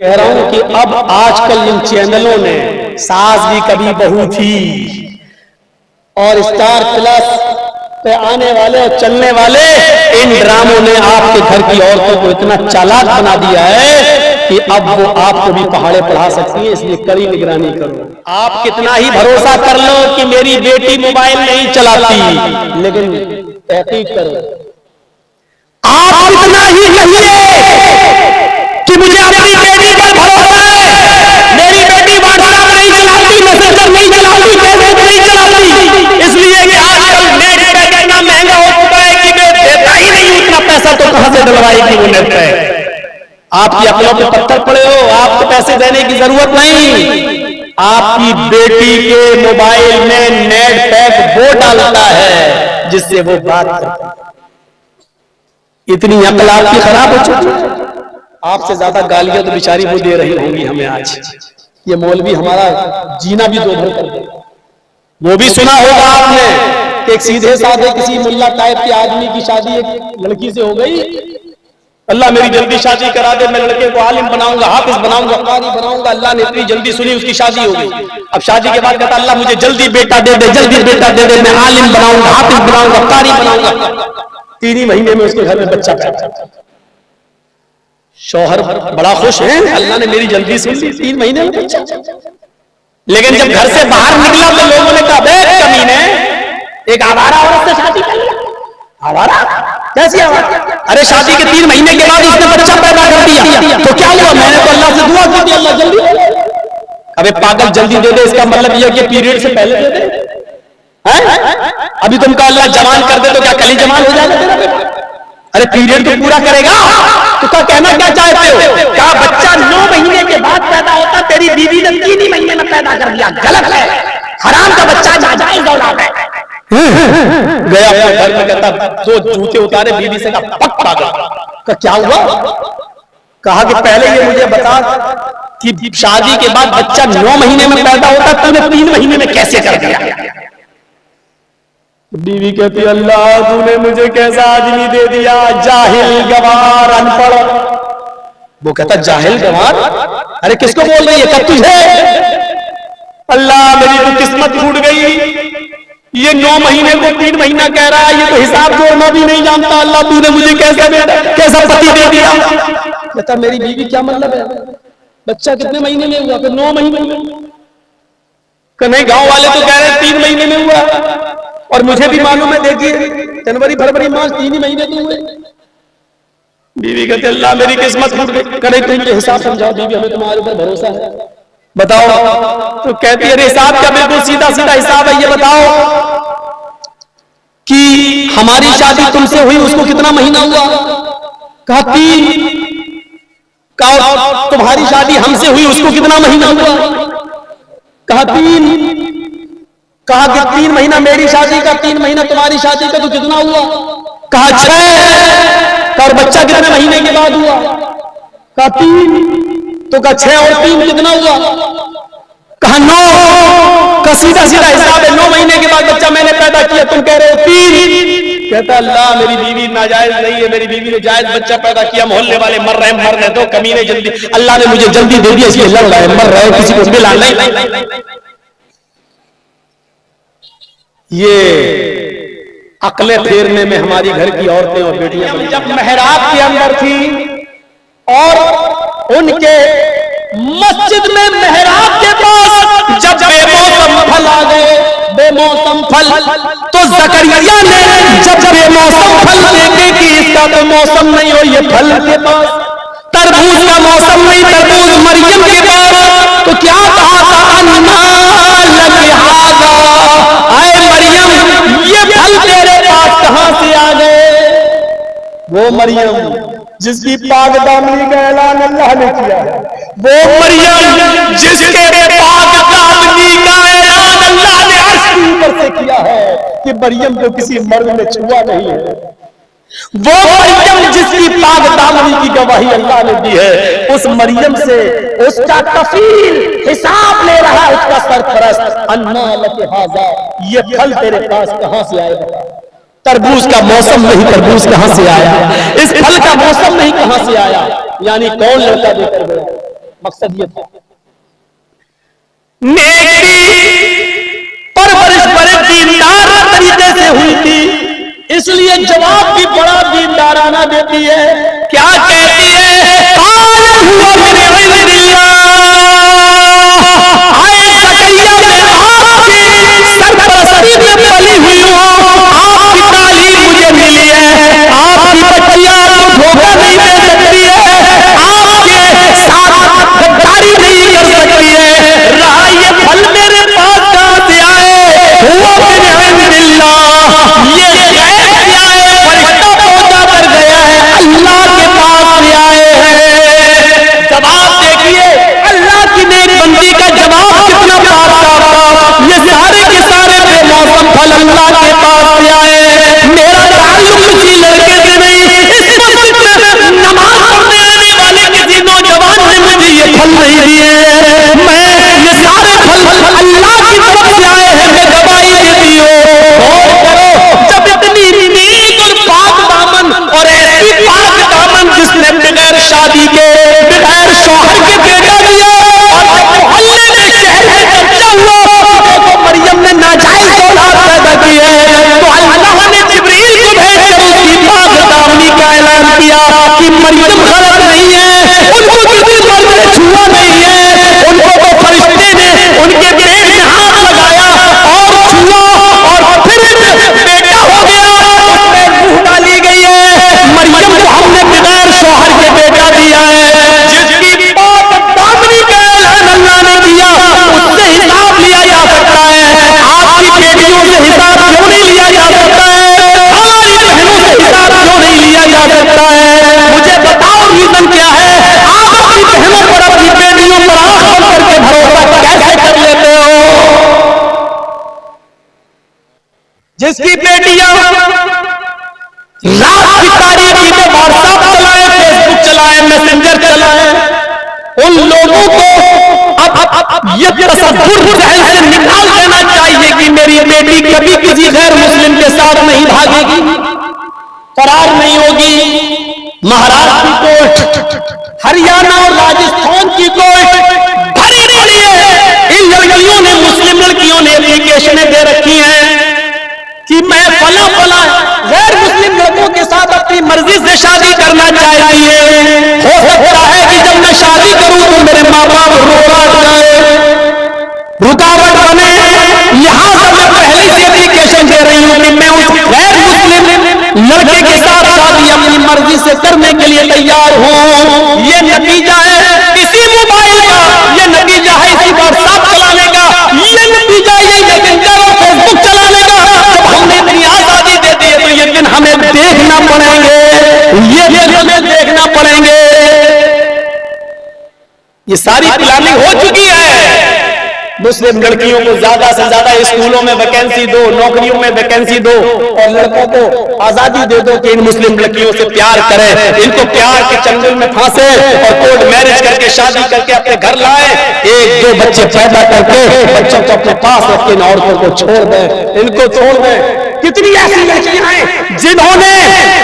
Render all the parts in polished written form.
कह रहा हूं कि अब आजकल इन चैनलों ने सास भी कभी बहू थी और स्टार प्लस पे आने वाले और चलने वाले इन ड्रामों ने आपके घर की औरतों को इतना चालाक बना दिया है कि अब वो आपको भी पहाड़े पढ़ा सकती है। इसलिए कड़ी निगरानी करो। आप कितना ही भरोसा कर लो कि मेरी बेटी मोबाइल नहीं चलाती, लेकिन तहकीक करो। आप कितना ही कहिए कि मुझे अपनी बेटी पर भरोसा है, मेरी बेटी व्हाट्सएप नहीं चलाती, मैसेंजर नहीं चलाती, फेसबुक नहीं चलाती, इसलिए कि आजकल नेट पैक इतना महंगा हो चुका है कि मैं देता ही नहीं उतना पैसा, तो कहां से डलवाएगी वो नेट पैक। आपकी अकलों पे पत्थर पड़े हो, आपको पैसे देने की जरूरत नहीं। आपकी बेटी के मोबाइल में नेट पैक वो डालता है जिससे वो बात करता है। इतनी अकल आपकी खराब हो चुकी है। आपसे ज्यादा गालियां तो बेचारी वो दे रही होंगी हमें आज। ये मौलवी हमारा जीना भी दोभर कर दे। वो भी सुना होगा आपने कि एक सीधे साधे किसी मुल्ला टाइप के आदमी की शादी एक लड़की से हो गई। अल्लाह मेरी जल्दी शादी करा दे, मैं लड़के को आलिम बनाऊंगा, हाफिज बनाऊंगा, कारी बनाऊंगा। अल्लाह ने इतनी जल्दी सुनी, उसकी शादी हो गई। अब शादी के बाद कहता अल्लाह मुझे जल्दी बेटा दे दे, जल्दी बेटा दे दे, मैं आलिम बनाऊंगा, हाफिज बनाऊंगा, कारी बनाऊंगा। 3 ही महीने में उसके घर में बच्चा पैदा। शौहर बड़ा खुश है, अल्लाह ने मेरी जल्दी सुन ली, 3 महीने में बच्चा। लेकिन जब घर से बाहर निकला तो लोगों ने कहा बे कमीने, एक आवारा औरत से शादी कर लिया। आवारा? कैसी आवारा? अरे शादी के 3 महीने के बाद उसने बच्चा पैदा कर दिया। तो क्या हुआ? मैंने तो अल्लाह से दुआ की थी अल्लाह जल्दी दे दे। अबे पागल, जल्दी दे दे इसका मतलब यह कि पीरियड से पहले दे दे। अभी तुमका अल्लाह जवान कर दे तो क्या कल ही जवान हो जाएगा तेरा बेटा? अरे पीरियड तो पूरा करेगा। तो क्या कहना क्या चाहते हो? क्या बच्चा 9 महीने के बाद पैदा होता, तेरी बीवी ने 3 ही महीने में पैदा कर दिया। गलत है, हराम का बच्चा, नाजायज औलाद है। गया अपने घर में, कहता 2 जूते उतारे, बीवी से कहा पक पागल। क्या हुआ? कहा कि पहले ये मुझे बता कि शादी के बाद बच्चा 9 महीने में पैदा होता, तूने 3 महीने में कैसे कर दिया? बीवी कहती अल्लाह तूने मुझे कैसा आदमी दे दिया, जाहिल गवार अनपढ़। वो कहता जाहिल गवार? अरे किसको बोल रही है? कब तुझे? अल्लाह मेरी तो किस्मत फूट गई। ये 9 महीने को 3 महीना कह रहा है, ये तो हिसाब जोड़ना भी नहीं जानता। अल्लाह तूने मुझे कैसा पति दे दिया? कहता मेरी बीवी क्या मतलब है? बच्चा कितने महीने में हुआ? 9 महीने में। नहीं, गांव वाले तो कह रहे हैं 3 महीने में हुआ, और मुझे भी मालूम है, देखिए जनवरी फरवरी मार्च 3 ही महीने तो हुए। बीवी कहते अल्लाह मेरी किस्मत फूट गई। करे तो इनके हिसाब समझाओ बीवी, हमें तुम्हारे ऊपर भरोसा है, बताओ। तो कहती है हिसाब क्या? बिल्कुल सीधा सीधा हिसाब है। ये बताओ कि हमारी शादी तुमसे हुई उसको कितना महीना हुआ? कहा 3। कहा तुम्हारी शादी हमसे हुई उसको कितना महीना हुआ? कहा 3। कहा कि 3 महीना मेरी शादी का, 3 महीना तुम्हारी शादी का, तो कितना हुआ? कहा 6। और बच्चा कितने महीने के बाद हुआ? कहा 3। तो कहा 6 और 3 कितना हुआ? कहा 9। का सीधा सीधा हिसाब है, 9 महीने के बाद बच्चा मैंने पैदा किया, तुम कह रहे हो 3। कहता अल्लाह मेरी बीवी नाजायज नहीं है, मेरी बीवी ने जायज बच्चा पैदा किया। मोहल्ले वाले मर रहे, मरने दो कमीने, जल्दी। अल्लाह ने मुझे जल्दी दे दिया इसलिए लड़ रहे, मर रहे, किसी को मिला नहीं। ये अकले फेरने में हमारी घर की औरतें और बेटियां जब मेहराब के अंदर थी और उनके मस्जिद में मेहराब के पास जब बेमौसम फल आ गए, बेमौसम फल, तो जकरिया ने जब बेमौसम फल देखे कि इसका तो मौसम नहीं हो, ये फल के पास तरबूज का मौसम नहीं, तरबूज मरियम के पास, तो क्या कहा था? अन्ना लकी हाज़ा, आए मरियम ये फल तेरे पास कहां से आ गए? वो मरियम जिसकी पाक दामनी का ऐलान अल्लाह ने किया है, वो मरियम जिसके पाक दामनी का ऐलान अल्लाह ने अर्श के ऊपर से किया है कि मरियम को किसी मर्द ने छुआ नहीं है, वो मरियम जिसकी पाक दामनी की गवाही अल्लाह ने दी है, उस मरियम से उसका कफील हिसाब ले रहा है, उसका सरपरस्त। अन्ना लकी हाज़ा, ये फल तेरे पास कहां से आएगा? तरबूज का मौसम नहीं, तरबूज कहां से आया? इस फल का मौसम नहीं, कहां से आया? यानी कौन लड़का देकर गया? मकसद ये था। मेरी परवरिश बड़े दीनदार तरीके से हुई थी, इसलिए जवाब भी बड़ा दीनदाराना देती है। क्या कहती है? हुआ मेरे सरपरस्ती में पली हुई हूँ, आपकी तालीम मुझे मिली है, आपकी बच्चियां धोखा नहीं दे सकती है, आपके साथ गद्दारी नहीं कर सकती है। रहा ये फल मेरे पास कहां से आए? हुआ मेरे अल्लाह, ये गैर से आए, फरिश्ता पहुंचा कर गया है, अल्लाह के पास से आए हैं। जवाब देखिए, अल्लाह की नेक बंदी का जवाब कितना प्यारा था। ये सारे के सारे बेमौसम फल अल्लाह के पास से आए। मेरा ताल्लुक किसी लड़के से नहीं, इस मस्जिद में नमाज पढ़ने आने वाले किसी नौजवान ने मुझे ये फल नहीं दिए। मैं ये सारे फल अल्लाह की तरफ से आए हैं, मैं गवाही देती हूँ। और करो, जब इतनी नेक और पाक दामन और ऐसी पाक दामन जिसने बगैर शादी के बगैर शौहर के बेटा दिया और मोहल्ले में शहर में चर्चा हुआ तो मरियम ने नाजायज औलाद पैदा की है, तो अल्लाह ने जिब्रील को भेजकर उसकी पाक दामनी का ऐलान किया कि मरियम गलत नहीं है, उनको किसी मर्द ने छुआ नहीं है, उनको तो फरिश्ते ने उनके पेट में हाथ लगाया और छुआ और फिर बेटा हो गया, उसमें रूह डाली गई है। मरियम को हमने बगैर शौहर के बेटा दिया है। जिसकी पाक दामनी का ऐलान अल्लाह ने किया, उससे हिसाब लिया जा सकता है। आपकी बेटियों से हिसाब क्यों नहीं लिया जा सकता है? हमारी बहनों से हिसाब क्यों नहीं लिया जा सकता है? मुझे बताओ रीजन क्या है? आप अपनी बहनों पर, अपनी बेटियों पर आंख बंद करके भरोसा कैसे कर लेते हो? जिसकी बेटियां रात की तारीकी में व्हाट्सएप चलाए, फेसबुक चलाए, मैसेंजर चलाए, उन लोगों को अब ये तसव्वुर जहन से निकाल देना चाहिए कि मेरी बेटी कभी किसी गैर मुस्लिम के साथ नहीं भागेगी, फरार नहीं होगी। महाराष्ट्र की कोर्ट, हरियाणा और राजस्थान की कोर्ट भरी पड़ी है। इन लड़कियों ने, मुस्लिम लड़कियों ने एप्लीकेशनें दे रखी हैं कि मैं फला फला गैर मुस्लिम लड़कों के साथ अपनी मर्जी से शादी करना चाहती है। हो सकता है कि जब मैं शादी करूं तो मेरे माँ बाप रुकावट बने। यहां से मैं पहले से एप्लीकेशन दे रही हूं कि मैं उस गैर मुस्लिम लड़के के साथ शादी अपनी मर्जी से करने के लिए तैयार हूं। ये नतीजा है इसी मोबाइल का, ये नतीजा है इसी व्हाट्सएप चलाने का, ये नतीजा ये मैसेंजर और फेसबुक चलाने का। जब हमने इतनी आजादी दे दी है तो ये दिन हमें देखना पड़ेंगे, ये दिन हमें देखना पड़ेंगे। ये सारी प्लानिंग हो चुकी है। मुस्लिम लड़कियों को ज्यादा से ज्यादा स्कूलों में वैकेंसी दो, नौकरियों में वैकेंसी दो और लड़कों को आजादी दे दो कि इन मुस्लिम लड़कियों से प्यार करें, इनको प्यार के चंगुल में फांसे और कोर्ट मैरिज करके शादी करके अपने घर लाए, एक दो बच्चे पैदा करके बच्चों को अपने पास रख के इन औरतों को छोड़ दें, इनको छोड़ दें। कितनी ऐसी लड़कियां हैं जिन्होंने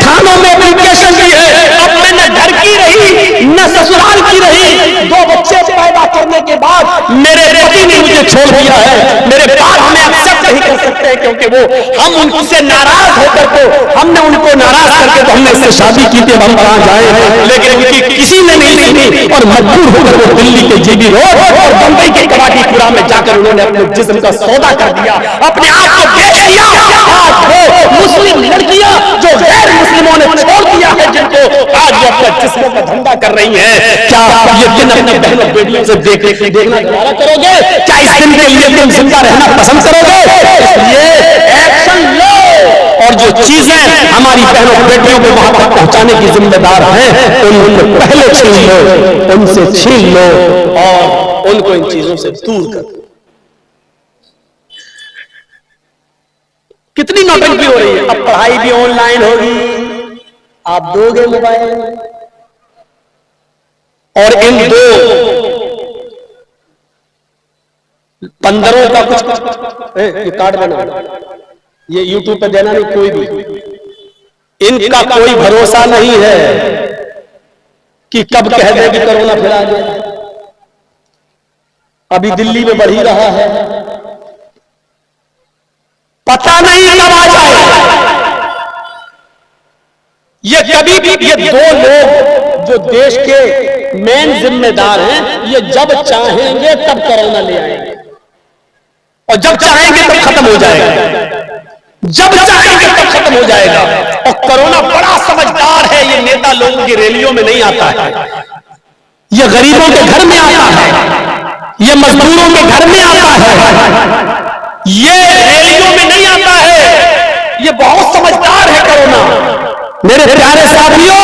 थानों में एप्लीकेशन दी है, अब मैं न घर की रही न ससुराल की रही, दो बच्चे पैदा करने के बाद मेरे पति ने मुझे छोड़ दिया है, मेरे पास हमें एक्सेप्ट नहीं कर सकते क्योंकि वो हम उनसे नाराज होकर को हमने उनको नाराज करके तो हमने इससे शादी की थी, हम कहां जाए, लेकिन उनकी किसी ने नहीं सुनी और मजबूर होकर वो दिल्ली के जीबी रोड और बंबई के कवाटीपुरा में जाकर उन्होंने अपने जिस्म का सौदा कर दिया, अपने आप को बेच दिया। आज वो मुस्लिम लड़कियां जो गैर मुस्लिमों ने छोड़ दिया है, जिनको आज वो अपने जिस्मों का धंधा कर रही हैं, क्या ये दिन अपने बहनों बेटियों से देखना दोबारा करोगे? क्या इस दिन के लिए तुम जिंदा रहना पसंद करोगे? इसलिए एक्शन लो और जो चीजें हमारी बहनों बेटियों को वहां तक पहुंचाने की जिम्मेदार हैं उनको पहले छीन लो, उनसे छीन लो और उनको इन चीजों से दूर कर। कितनी नौटंकी हो रही है। अब पढ़ाई भी ऑनलाइन होगी, आप दोगे मोबाइल और इन दो 15 का कुछ ये कार्ड बना, ये यूट्यूब पे देना नहीं कोई भी, इनका कोई भरोसा नहीं है कि कब कह दे कि कोरोना फैला गया। अभी दिल्ली में बढ़ ही रहा है, पता नहीं कब आ जाए। ये कभी भी, ये दो लोग जो देश के मेन जिम्मेदार हैं, ये जब चाहेंगे तब कोरोना ले आएंगे और जब चाहेंगे तब खत्म हो जाएगा, जब चाहेंगे तब खत्म हो जाएगा। और कोरोना बड़ा समझदार है, ये नेता लोगों की रैलियों में नहीं आता है, ये गरीबों के घर में आता है, ये मजदूरों के घर में आता है, ये रैलियों में नहीं आता है। ये बहुत समझदार है कोरोना। मेरे प्यारे साथियों,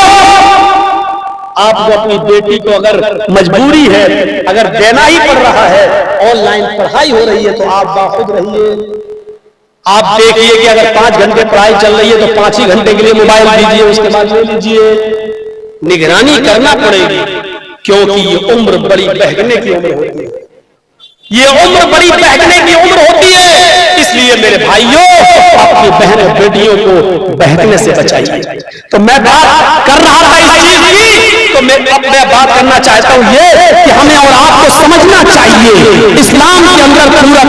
आपको अपनी बेटी को अगर मजबूरी है, अगर देना ही पड़ रहा है, ऑनलाइन पढ़ाई हो रही है, तो आप बाखुद रहिए। आप देखिए कि अगर 5 घंटे पढ़ाई चल रही है तो 5 ही घंटे के लिए मोबाइल दीजिए, उसके बाद ले लीजिए। निगरानी करना पड़ेगी, क्योंकि ये उम्र बड़ी बहकने की उम्र होती है, ये उम्र बड़ी बहकने की उम्र होती है। इसलिए मेरे भाइयों, अपनी बहन बेटियों को बहकने से बचाइए। तो मैं बात कर रहा था इस चीज की, तो मैं बात करना चाहता हूं ये कि हमें और आपको समझना चाहिए, इस्लाम के अंदर पूरा